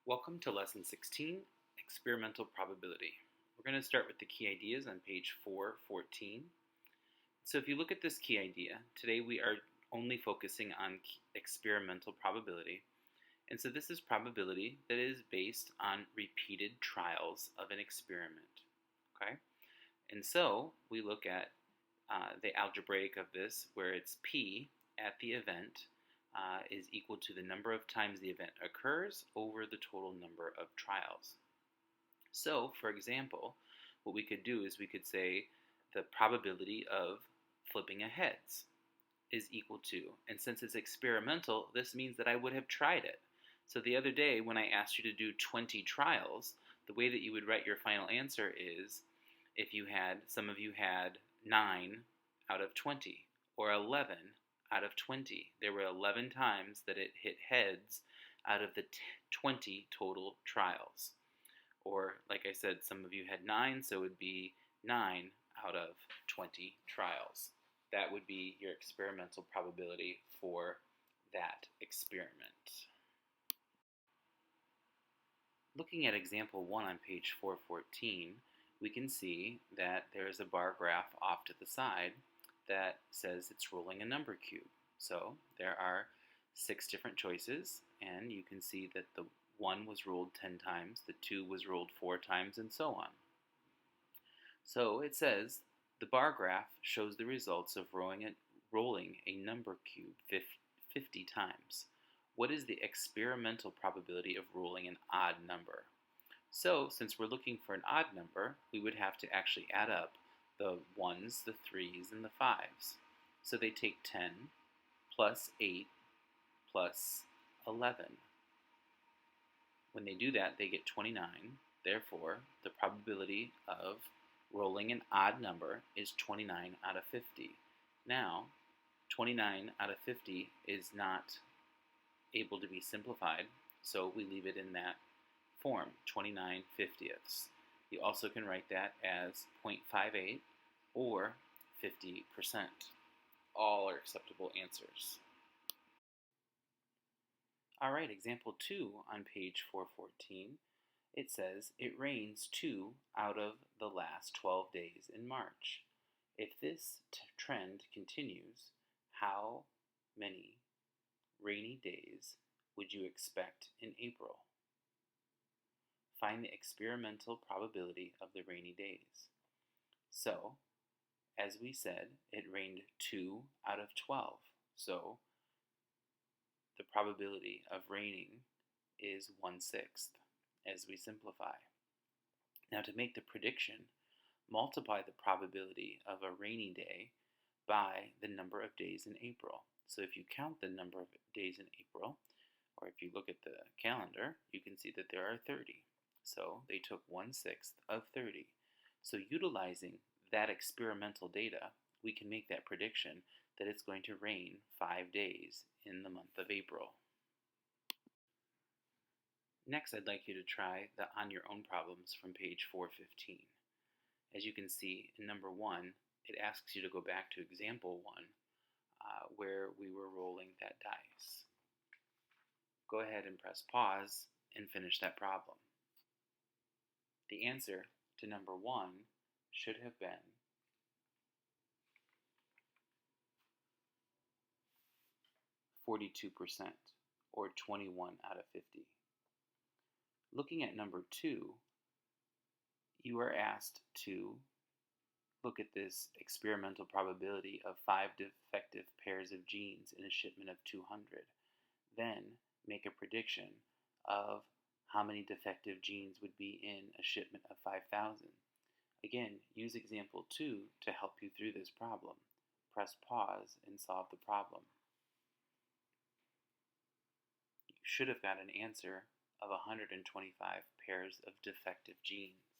Welcome to Lesson 16, Experimental Probability. We're going to start with the key ideas on page 414. So if you look at this key idea, today we are only focusing on experimental probability. And so this is probability that is based on repeated trials of an experiment. Okay? And so we look at the algebraic of this, where it's P at the event is equal to the number of times the event occurs over the total number of trials. So, for example, what we could do is we could say the probability of flipping a heads is equal to, and since it's experimental, this means that I would have tried it. So the other day when I asked you to do 20 trials, the way that you would write your final answer is if you had, some of you had 9 out of 20 or 11 out of 20. There were 11 times that it hit heads out of the 20 total trials. Or, like I said, some of you had 9, so it would be 9 out of 20 trials. That would be your experimental probability for that experiment. Looking at example 1 on page 414, we can see that there is a bar graph off to the side that says it's rolling a number cube. So there are 6 different choices, and you can see that the 1 was rolled 10 times, the 2 was rolled 4 times, and so on. So it says the bar graph shows the results of rolling a number cube 50 times. What is the experimental probability of rolling an odd number? So since we're looking for an odd number, we would have to actually add up the 1s, the 3s, and the 5s. So they take 10 plus 8 plus 11. When they do that, they get 29. Therefore, the probability of rolling an odd number is 29 out of 50. Now, 29 out of 50 is not able to be simplified, so we leave it in that form, 29 50ths. You also can write that as 0.58 or 50%. All are acceptable answers. All right, example 2 on page 414. It says it rains 2 out of the last 12 days in March. If this trend continues, how many rainy days would you expect in April? Find the experimental probability of the rainy days. So, as we said, it rained 2 out of 12. So, the probability of raining is 1/6 as we simplify. Now, to make the prediction, multiply the probability of a rainy day by the number of days in April. So if you count the number of days in April, or if you look at the calendar, you can see that there are 30. So they took 1/6 of 30. So utilizing that experimental data, we can make that prediction that it's going to rain 5 days in the month of April. Next, I'd like you to try the on your own problems from page 415. As you can see, in number 1, it asks you to go back to example 1, where we were rolling that dice. Go ahead and press pause and finish that problem. The answer to number 1 should have been 42%, or 21 out of 50. Looking at number 2, you are asked to look at this experimental probability of 5 defective pairs of jeans in a shipment of 200. Then make a prediction of how many defective jeans would be in a shipment of 5,000. Again, use example 2 to help you through this problem. Press pause and solve the problem. You should have got an answer of 125 pairs of defective jeans.